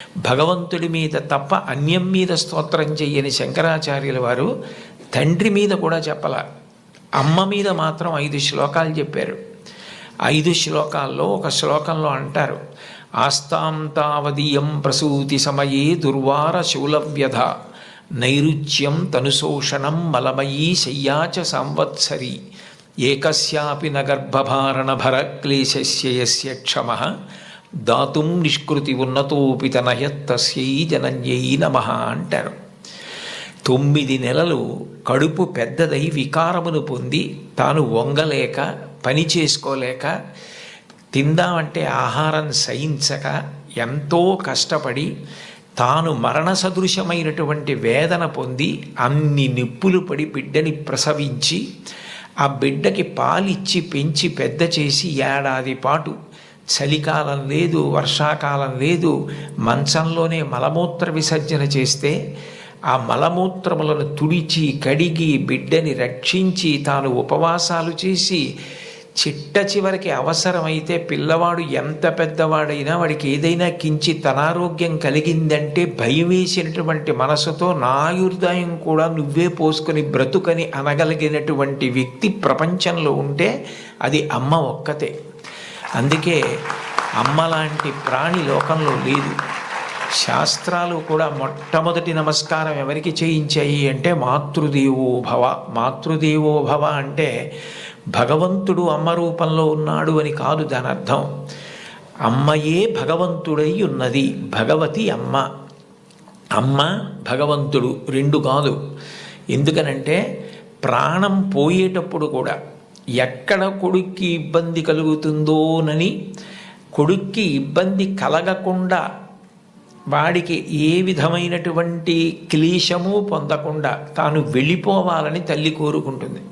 భగవంతుడి మీద తప్ప అన్యం మీద స్తోత్రం చెయ్యని శంకరాచార్యుల వారు తండ్రి మీద కూడా చెప్పల, అమ్మ మీద మాత్రం 5 శ్లోకాలు చెప్పారు. 5 శ్లోకాల్లో ఒక శ్లోకంలో అంటారు, ఆస్తాం తావదీయం ప్రసూతి సమయే దుర్వార శూలవ్యధ నైరుచ్యం తనుశోషణం మలమయీ శయ్యాచ సంవత్సరి ఏకస్యాపి నగర్భభారణ భరక్లేశస్య యస్య క్షమః దాతుం నిష్కృతి ఉన్నతోపి తనయత్తస్యై జనన్యై నమః అంటారు. 9 నెలలు కడుపు పెద్దదై వికారమును పొంది తాను వంగలేక పని చేసుకోలేక తిందామంటే ఆహారం సహించక ఎంతో కష్టపడి తాను మరణ సదృశమైనటువంటి వేదన పొంది అన్ని నిప్పులు పడి బిడ్డని ప్రసవించి ఆ బిడ్డకి పాలిచ్చి పెంచి పెద్ద చేసి ఏడాది పాటు చలికాలం లేదు, వర్షాకాలం లేదు, మంచంలోనే మలమూత్ర విసర్జన చేస్తే ఆ మలమూత్రములను తుడిచి కడిగి బిడ్డని రక్షించి తాను ఉపవాసాలు చేసి చిట్ట చివరికి అవసరమైతే పిల్లవాడు ఎంత పెద్దవాడైనా వాడికి ఏదైనా కించిత్ అనారోగ్యం కలిగిందంటే భయం వేసినటువంటి మనసుతో నా ఆయుర్దాయం కూడా నువ్వే పోసుకొని బ్రతుకని అనగలిగినటువంటి వ్యక్తి ప్రపంచంలో ఉంటే అది అమ్మ ఒక్కతే. అందుకే అమ్మ లాంటి ప్రాణి లోకంలో లేదు. శాస్త్రాలు కూడా మొట్టమొదటి నమస్కారం ఎవరికి చేయించాయి అంటే మాతృదేవో భవ. మాతృదేవో భవ అంటే భగవంతుడు అమ్మ రూపంలో ఉన్నాడు అని కాదు దాని అర్థం. అమ్మయే భగవంతుడై ఉన్నది, భగవతి అమ్మ. అమ్మ భగవంతుడు 2 కాదు. ఎందుకనంటే ప్రాణం పోయేటప్పుడు కూడా ఎక్కడ కొడుక్కి ఇబ్బంది కలుగుతుందోనని కొడుక్కి ఇబ్బంది కలగకుండా వాడికి ఏ విధమైనటువంటి క్లేశము పొందకుండా తాను వెళ్ళిపోవాలని తల్లి కోరుకుంటుంది.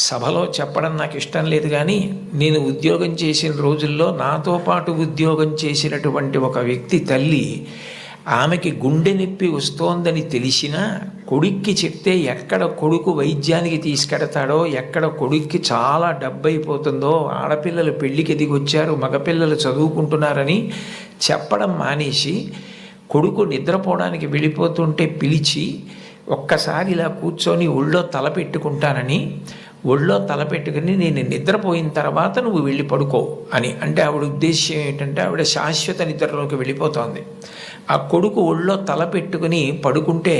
సభలో చెప్పడం నాకు ఇష్టం లేదు, కానీ నేను ఉద్యోగం చేసిన రోజుల్లో నాతో పాటు ఉద్యోగం చేసినటువంటి ఒక వ్యక్తి తల్లి, ఆమెకి గుండె నొప్పి వస్తోందని తెలిసినా కొడుక్కి చెప్తే ఎక్కడ కొడుకు వైద్యానికి తీసుకెడతాడో, ఎక్కడ కొడుక్కి చాలా డబ్బైపోతుందో, ఆడపిల్లలు పెళ్ళికి ఎదిగొచ్చారు, మగపిల్లలు చదువుకుంటున్నారని చెప్పడం మానేసి కొడుకు నిద్రపోవడానికి వెళ్ళిపోతుంటే పిలిచి ఒక్కసారి ఇలా కూర్చొని ఒళ్ళో తలపెట్టుకుంటానని, ఒళ్ళో తలపెట్టుకుని నేను నిద్రపోయిన తర్వాత నువ్వు వెళ్ళి పడుకో అని అంటే ఆవిడ ఉద్దేశ్యం ఏంటంటే ఆవిడ శాశ్వత నిద్రలోకి వెళ్ళిపోతోంది. ఆ కొడుకు ఒళ్ళో తలపెట్టుకుని పడుకుంటే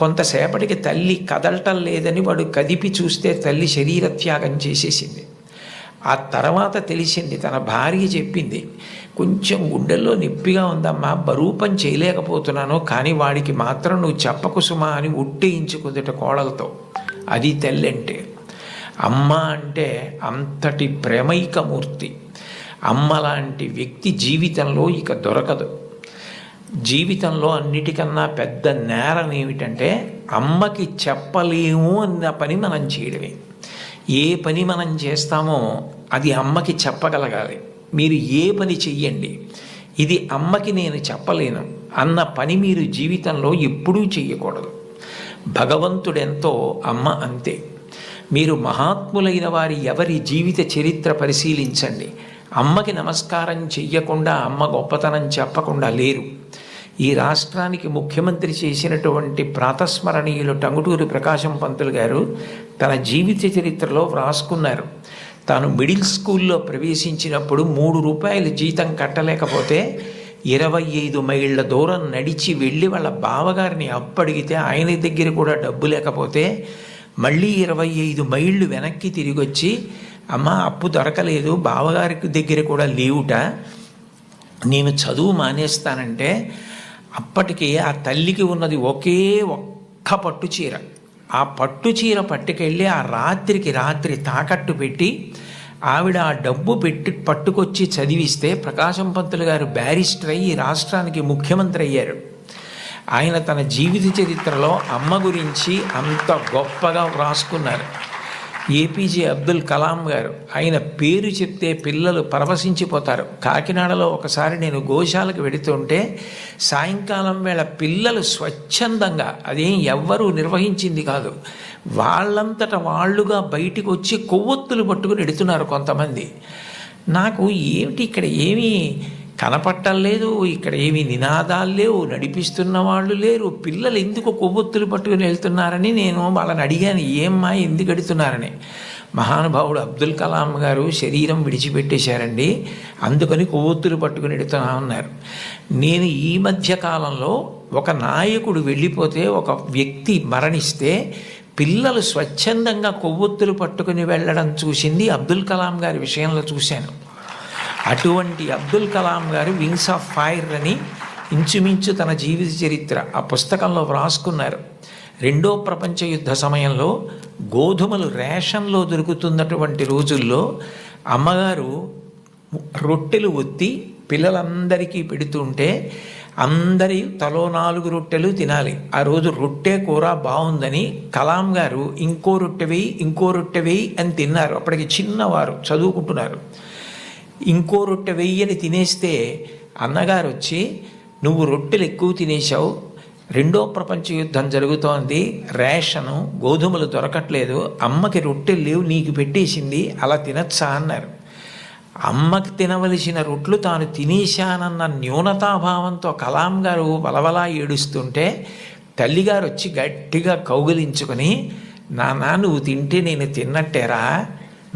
కొంతసేపటికి తల్లి కదలటం లేదని వాడు కదిపి చూస్తే తల్లి శరీర త్యాగం చేసేసింది. ఆ తర్వాత తెలిసింది, తన భార్య చెప్పింది, కొంచెం గుండెల్లో నొప్పిగా ఉందమ్మా, బరువు పని చేయలేకపోతున్నాను, కానీ వాడికి మాత్రం నువ్వు చెప్పకు సుమా అని ఉట్టేయించుకుందట కోడలతో. అది తల్లి అంటే. అమ్మ అంటే అంతటి ప్రేమైకమూర్తి. అమ్మ లాంటి వ్యక్తి జీవితంలో ఇక దొరకదు. జీవితంలో అన్నిటికన్నా పెద్ద నేరం ఏమిటంటే అమ్మకి చెప్పలేము అన్న పని మనం చేయడమే. ఏ పని మనం చేస్తామో అది అమ్మకి చెప్పగలగాలి. మీరు ఏ పని చెయ్యండి, ఇది అమ్మకి నేను చెప్పలేను అన్న పని మీరు జీవితంలో ఎప్పుడూ చెయ్యకూడదు. భగవంతుడెంతో అమ్మ అంతే. మీరు మహాత్ములైన వారి ఎవరి జీవిత చరిత్ర పరిశీలించండి. అమ్మకి నమస్కారం చెయ్యకుండా, అమ్మ గొప్పతనం చెప్పకుండా లేరు. ఈ రాష్ట్రానికి ముఖ్యమంత్రి చేసినటువంటి ప్రాతస్మరణీయులు టంగుటూరి ప్రకాశం పంతులు గారు తన జీవిత చరిత్రలో వ్రాసుకున్నారు. తాను మిడిల్ స్కూల్లో ప్రవేశించినప్పుడు 3 రూపాయలు జీతం కట్టలేకపోతే 25 మైళ్ళ దూరం నడిచి వెళ్ళి వాళ్ళ బావగారిని అప్పడిగితే ఆయన దగ్గర కూడా డబ్బు లేకపోతే మళ్ళీ 25 మైళ్ళు వెనక్కి తిరిగి వచ్చి, అమ్మ అప్పు దొరకలేదు, బావగారికి దగ్గర కూడా లేవుట, నేను చదువు మానేస్తానంటే అప్పటికి ఆ తల్లికి ఉన్నది ఒకే ఒక్క పట్టు చీర. ఆ పట్టు చీర పట్టుకెళ్ళి ఆ రాత్రికి రాత్రి తాకట్టు పెట్టి ఆవిడ ఆ డబ్బు పట్టుకొచ్చి చదివిస్తే ప్రకాశం పంతులు గారు బ్యారిస్టర్ అయ్యి రాష్ట్రానికి ముఖ్యమంత్రి అయ్యారు. ఆయన తన జీవిత చరిత్రలో అమ్మ గురించి అంత గొప్పగా వ్రాసుకున్నారు. ఏపీజే అబ్దుల్ కలాం గారు, ఆయన పేరు చెప్తే పిల్లలు పరవశించిపోతారు. కాకినాడలో ఒకసారి నేను గోశాలకు వెడుతుంటే సాయంకాలం వేళ పిల్లలు స్వచ్ఛందంగా, అదేం ఎవ్వరూ నిర్వహించింది కాదు, వాళ్ళంతట వాళ్ళుగా బయటికి వచ్చి కొవ్వొత్తులు పట్టుకుని ఎడుతున్నారు కొంతమంది. నాకు ఏమిటి ఇక్కడ ఏమీ కనపట్టలేదు, ఇక్కడ ఏమి నినాదాలు లేవు, నడిపిస్తున్న వాళ్ళు లేరు. పిల్లలు ఎందుకు కొవ్వొత్తులు పట్టుకుని వెళ్తున్నారని నేను వాళ్ళని అడిగాను, ఏమ్మా ఎందుకు ఎడుతున్నారని. మహానుభావుడు అబ్దుల్ కలాం గారు శరీరం విడిచిపెట్టేశారండి, అందుకని కొవ్వొత్తులు పట్టుకుని ఎడుతున్నా ఉన్నారు. నేను ఈ మధ్య కాలంలో ఒక నాయకుడు వెళ్ళిపోతే, ఒక వ్యక్తి మరణిస్తే పిల్లలు స్వచ్ఛందంగా కొవ్వొత్తులు పట్టుకుని వెళ్ళడం చూసింది అబ్దుల్ కలాం గారి విషయంలో చూశాను. అటువంటి అబ్దుల్ కలాం గారు వింగ్స్ ఆఫ్ ఫైర్ అని ఇంచుమించు తన జీవిత చరిత్ర ఆ పుస్తకంలో వ్రాసుకున్నారు. రెండో ప్రపంచ యుద్ధ సమయంలో గోధుమలు రేషన్లో దొరుకుతున్నటువంటి రోజుల్లో అమ్మగారు రొట్టెలు ఒత్తి పిల్లలందరికీ పెడుతుంటే అందరి తలో 4 రొట్టెలు తినాలి. ఆ రోజు రొట్టె కూర బాగుందని కలాం గారు ఇంకో రొట్టె వేయి, ఇంకో రొట్టె వేయి అని తిన్నారు. అప్పటికి చిన్నవారు, చదువుకుంటున్నారు. ఇంకో రొట్టె వెయ్యని తినేస్తే అన్నగారు వచ్చి, నువ్వు రొట్టెలు ఎక్కువ తినేశావు, రెండో ప్రపంచ యుద్ధం జరుగుతోంది, రేషను గోధుమలు దొరకట్లేదు, అమ్మకి రొట్టెలు లేవు, నీకు పెట్టేసింది, అలా తినచ్చా అన్నారు. అమ్మకి తినవలసిన రొట్లు తాను తినేశానన్న న్యూనతాభావంతో కలాం గారు వలవలా ఏడుస్తుంటే తల్లిగారు వచ్చి గట్టిగా కౌగిలించుకొని, నాన్న నువ్వు తింటే నేను తిన్నట్టేరా,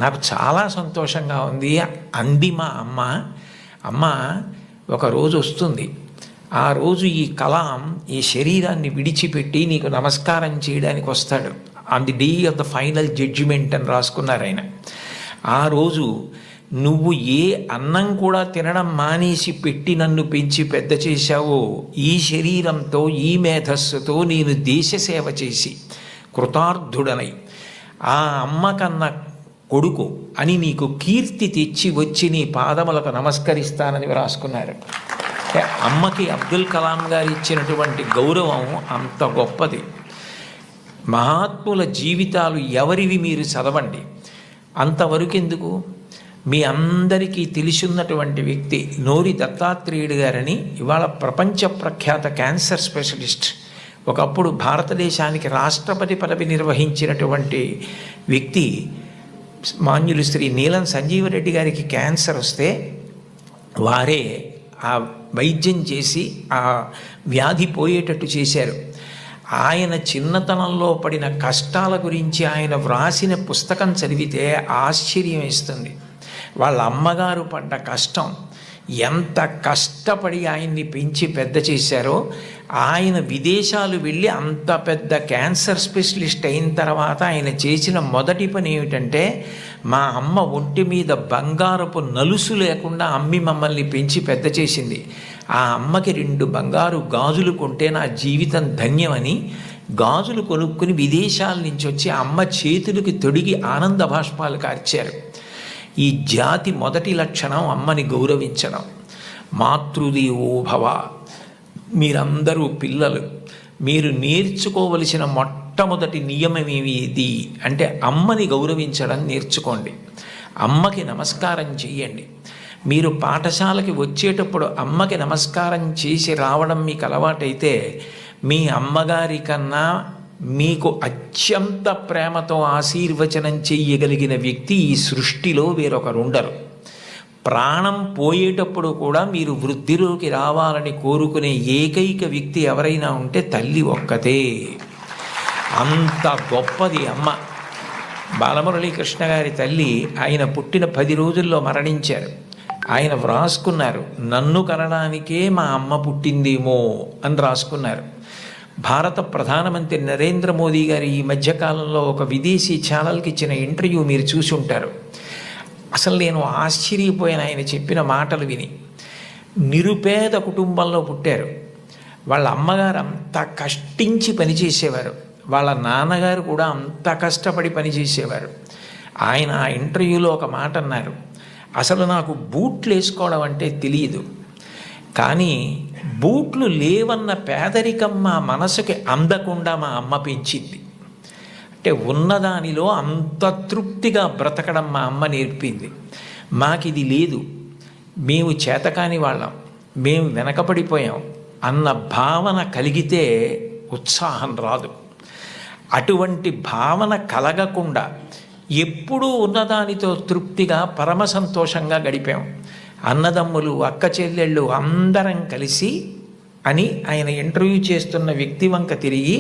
నాకు చాలా సంతోషంగా ఉంది అంది మా అమ్మ. అమ్మ ఒకరోజు వస్తుంది, ఆ రోజు ఈ కలాం ఈ శరీరాన్ని విడిచిపెట్టి నీకు నమస్కారం చేయడానికి వస్తాడు. On the day of the final judgement అని రాసుకున్నారు ఆయన. ఆ రోజు నువ్వు ఏ అన్నం కూడా తినడం మానేసి పెట్టి నన్ను పెంచి పెద్ద చేశావో, ఈ శరీరంతో ఈ మేధస్సుతో నేను దేశ సేవ చేసి కృతార్థుడనై ఆ అమ్మ కన్నా కొడుకు అని నీకు కీర్తి తెచ్చి వచ్చి నీ పాదములకు నమస్కరిస్తానని రాసుకున్నారు. అమ్మకి అబ్దుల్ కలాం గారు ఇచ్చినటువంటి గౌరవం అంత గొప్పది. మహాత్ముల జీవితాలు ఎవరివి మీరు చదవండి. అంతవరకు ఎందుకు, మీ అందరికీ తెలిసిన్నటువంటి వ్యక్తి నోరి దత్తాత్రేయుడు గారని, ఇవాళ ప్రపంచ ప్రఖ్యాత క్యాన్సర్ స్పెషలిస్ట్, ఒకప్పుడు భారతదేశానికి రాష్ట్రపతి పదవి నిర్వహించినటువంటి వ్యక్తి, మాన్యులు శ్రీ నీలం సంజీవరెడ్డి గారికి క్యాన్సర్ వస్తే వారే ఆ వైద్యం చేసి ఆ వ్యాధి పోయేటట్టు చేశారు. ఆయన చిన్నతనంలో పడిన కష్టాల గురించి ఆయన వ్రాసిన పుస్తకం చదివితే ఆశ్చర్యం వేస్తుంది. వాళ్ళ అమ్మగారు పడ్డ కష్టం, ఎంత కష్టపడి ఆయన్ని పెంచి పెద్ద చేశారో, ఆయన విదేశాలు వెళ్ళి అంత పెద్ద క్యాన్సర్ స్పెషలిస్ట్ అయిన తర్వాత ఆయన చేసిన మొదటి పని ఏమిటంటే, మా అమ్మ ఒంటి మీద బంగారపు నలుసు లేకుండా అమ్మి మమ్మల్ని పెంచి పెద్ద చేసింది, ఆ అమ్మకి 2 బంగారు గాజులు కొంటే నా జీవితం ధన్యమని గాజులు కొనుక్కుని విదేశాల నుంచి వచ్చి అమ్మ చేతులకి తొడిగి ఆనంద బాష్పాలు కార్చారు. ఈ జాతి మొదటి లక్షణం అమ్మని గౌరవించడం. మాతృదేవో భవ. మీరందరూ పిల్లలు, మీరు నేర్చుకోవలసిన మొట్టమొదటి నియమం ఏది అంటే అమ్మని గౌరవించడం నేర్చుకోండి. అమ్మకి నమస్కారం చెయ్యండి. మీరు పాఠశాలకి వచ్చేటప్పుడు అమ్మకి నమస్కారం చేసి రావడం మీకు అలవాటైతే, మీ అమ్మగారి కన్నా మీకు అత్యంత ప్రేమతో ఆశీర్వచనం చెయ్యగలిగిన వ్యక్తి ఈ సృష్టిలో వేరొకరుండరు. ప్రాణం పోయేటప్పుడు కూడా మీరు వృద్ధిలోకి రావాలని కోరుకునే ఏకైక వ్యక్తి ఎవరైనా ఉంటే తల్లి ఒక్కతే. అంత గొప్పది అమ్మ. బాలమురళీకృష్ణ గారి తల్లి ఆయన పుట్టిన 10 రోజుల్లో మరణించారు. ఆయన వ్రాసుకున్నారు, నన్ను కనడానికే మా అమ్మ పుట్టిందేమో అని రాసుకున్నారు. భారత ప్రధానమంత్రి నరేంద్ర మోదీ గారు ఈ మధ్యకాలంలో ఒక విదేశీ ఛానల్కి ఇచ్చిన ఇంటర్వ్యూ మీరు చూసి ఉంటారు. అసలు నేను ఆశ్చర్యపోయిన ఆయన చెప్పిన మాటలు విని. నిరుపేద కుటుంబంలో పుట్టారు. వాళ్ళ అమ్మగారు అంత కష్టించి పనిచేసేవారు, వాళ్ళ నాన్నగారు కూడా అంత కష్టపడి పనిచేసేవారు. ఆయన ఆ ఇంటర్వ్యూలో ఒక మాట అన్నారు, అసలు నాకు బూట్లు వేసుకోవడం అంటే తెలియదు, కానీ బూట్లు లేవన్న పేదరికం మా మనసుకి అందకుండా మా అమ్మ పెంచింది. అంటే ఉన్నదానిలో అంత తృప్తిగా బ్రతకడం మా అమ్మ నేర్పింది. మాకు ఇది లేదు, మేము చేతకాని వాళ్ళం, మేము వెనకబడిపోయాం అన్న భావన కలిగితే ఉత్సాహం రాదు. అటువంటి భావన కలగకుండా ఎప్పుడూ ఉన్నదానితో తృప్తిగా పరమ సంతోషంగా గడిపాం. అన్నదమ్ములు అక్క చెల్లెళ్ళు అందరం కలిసి అని ఆయన ఇంటర్వ్యూ చేస్తున్న వ్యక్తి వంక తిరిగి,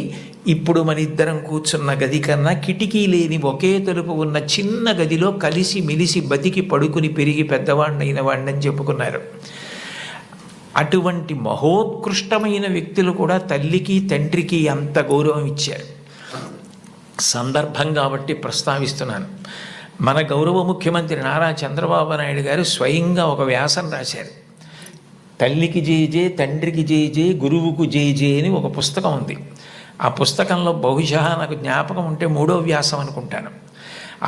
ఇప్పుడు మన ఇద్దరం కూర్చున్న గది కన్నా కిటికీ లేని ఒకే తలుపు ఉన్న చిన్న గదిలో కలిసి మెలిసి బతికి పడుకుని పెరిగి పెద్దవాడినైన వాడిని చెప్పుకున్నారు. అటువంటి మహోత్కృష్టమైన వ్యక్తులు కూడా తల్లికి తండ్రికి అంత గౌరవం ఇచ్చారు. సందర్భం కాబట్టి ప్రస్తావిస్తున్నాను. మన గౌరవ ముఖ్యమంత్రి నారా చంద్రబాబు నాయుడు గారు స్వయంగా ఒక వ్యాసం రాశారు. తల్లికి జేజే, తండ్రికి జేజే, గురువుకు జేజే అని ఒక పుస్తకం ఉంది. ఆ పుస్తకంలో బహుశా నాకు జ్ఞాపకం ఉంటే 3వ వ్యాసం అనుకుంటాను.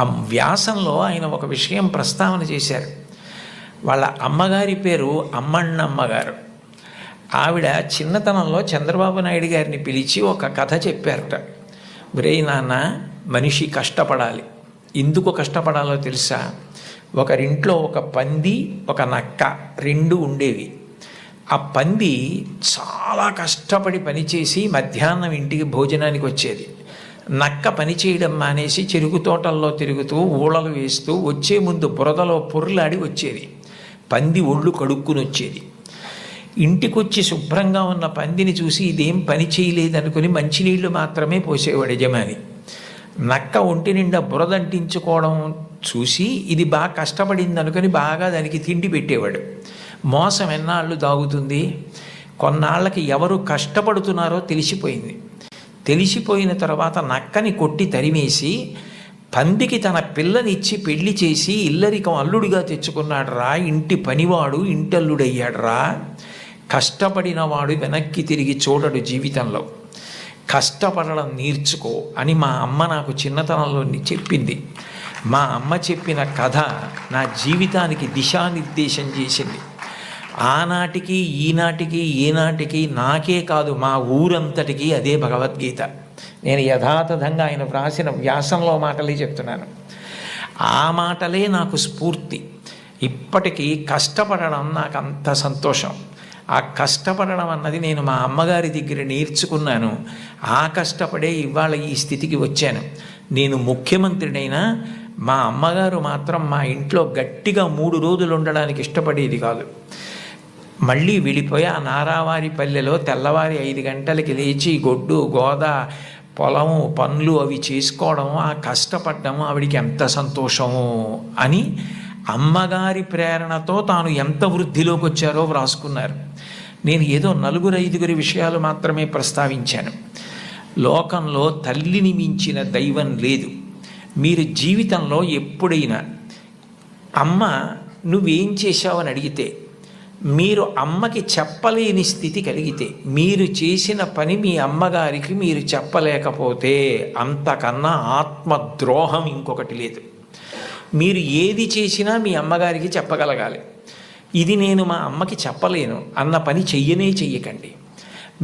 ఆ వ్యాసంలో ఆయన ఒక విషయం ప్రస్తావన చేశారు. వాళ్ళ అమ్మగారి పేరు అమ్మಣ್ಣమ్మ గారు. ఆవిడ చిన్నతనంలో చంద్రబాబు నాయుడు గారిని పిలిచి ఒక కథ చెప్పారట. ఒరేయ్ నాన్న, మనిషి కష్టపడాలి. ఎందుకు కష్టపడాలో తెలుసా? ఒకరింట్లో ఒక పంది, ఒక నక్క 2 ఉండేవి. ఆ పంది చాలా కష్టపడి పనిచేసి మధ్యాహ్నం ఇంటికి భోజనానికి వచ్చేది. నక్క పని చేయడం మానేసి చెరుకు తోటల్లో తిరుగుతూ ఊళలు వేస్తూ వచ్చే ముందు బురదలో పొర్లాడి వచ్చేది. పంది ఒళ్ళు కడుక్కుని వచ్చేది. ఇంటికొచ్చి శుభ్రంగా ఉన్న పందిని చూసి ఇదేం పని చేయలేదనుకుని మంచినీళ్లు మాత్రమే పోసేవాడు యజమాని. నక్క ఒంటి నిండా బురదంటించుకోవడం చూసి ఇది బాగా కష్టపడింది అనుకుని బాగా దానికి తిండి పెట్టేవాడు. మోసం ఎన్నాళ్ళు దాగుతుంది? కొన్నాళ్ళకి ఎవరు కష్టపడుతున్నారో తెలిసిపోయింది. తెలిసిపోయిన తర్వాత నక్కని కొట్టి తరిమేసి పందికి తన పిల్లనిచ్చి పెళ్లి చేసి ఇల్లరికం అల్లుడిగా తెచ్చుకున్నాడు రా. ఇంటి పనివాడు ఇంటల్లుడయ్యాడు రా. కష్టపడినవాడు వెనక్కి తిరిగి చూడడు జీవితంలో. కష్టపడడం నేర్చుకో అని మా అమ్మ నాకు చిన్నతనంలో చెప్పింది. మా అమ్మ చెప్పిన కథ నా జీవితానికి దిశానిర్దేశం చేసింది. ఆనాటికి ఈనాటికి ఏనాటికి నాకే కాదు మా ఊరంతటికి అదే భగవద్గీత. నేను యథాతథంగా ఆయన వ్రాసిన వ్యాసంలో మాటలే చెప్తున్నాను. ఆ మాటలే నాకు స్ఫూర్తి. ఇప్పటికీ కష్టపడడం నాకు అంత సంతోషం. ఆ కష్టపడడం అన్నది నేను మా అమ్మగారి దగ్గర నేర్చుకున్నాను. ఆ కష్టపడే ఇవాళ ఈ స్థితికి వచ్చాను. నేను ముఖ్యమంత్రినైనా మా అమ్మగారు మాత్రం మా ఇంట్లో గట్టిగా 3 రోజులు ఉండడానికి ఇష్టపడేది కాదు. మళ్ళీ వెళ్ళిపోయి ఆ నారావారి పల్లెలో తెల్లవారి 5 గంటలకి లేచి గొడ్డు గోద పొలము పనులు అవి చేసుకోవడం, ఆ కష్టపడ్డము ఆవిడికి ఎంత సంతోషము అని అమ్మగారి ప్రేరణతో తాను ఎంత వృద్ధిలోకి వచ్చారో వ్రాసుకున్నారు. నేను ఏదో 4-5 విషయాలు మాత్రమే ప్రస్తావించాను. లోకంలో తల్లిని మించిన దైవం లేదు. మీరు జీవితంలో ఎప్పుడైనా అమ్మ నువ్వేం చేశావని అడిగితే, మీరు అమ్మకి చెప్పలేని స్థితి కలిగితే, మీరు చేసిన పని మీ అమ్మగారికి మీరు చెప్పలేకపోతే అంతకన్నా ఆత్మద్రోహం ఇంకొకటి లేదు. మీరు ఏది చేసినా మీ అమ్మగారికి చెప్పగలగాలి. ఇది నేను మా అమ్మకి చెప్పలేను అన్న పని చెయ్యకండి.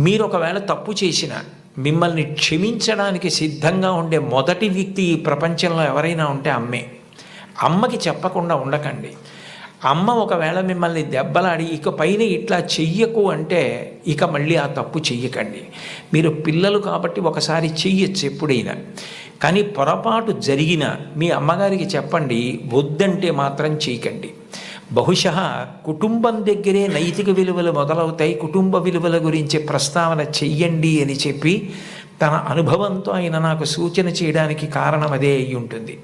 మీరు ఒకవేళ తప్పు చేసినా మిమ్మల్ని క్షమించడానికి సిద్ధంగా ఉండే మొదటి వ్యక్తి ఈ ప్రపంచంలో ఎవరైనా ఉంటే అమ్మే. అమ్మకి చెప్పకుండా ఉండకండి. అమ్మ ఒకవేళ మిమ్మల్ని దెబ్బలాడి ఇక పైన ఇట్లా చెయ్యకు అంటే ఇక మళ్ళీ ఆ తప్పు చెయ్యకండి. మీరు పిల్లలు కాబట్టి ఒకసారి చెయ్యొచ్చు ఎప్పుడైనా, కానీ పొరపాటు జరిగిన మీ అమ్మగారికి చెప్పండి, వద్దంటే మాత్రం చేయకండి. బహుశా కుటుంబం దగ్గరే నైతిక విలువలు మొదలవుతాయి. కుటుంబ విలువల గురించి ప్రస్తావన చెయ్యండి అని చెప్పి తన అనుభవంతో ఆయన నాకు సూచన చేయడానికి కారణం అదే అయి ఉంటుంది.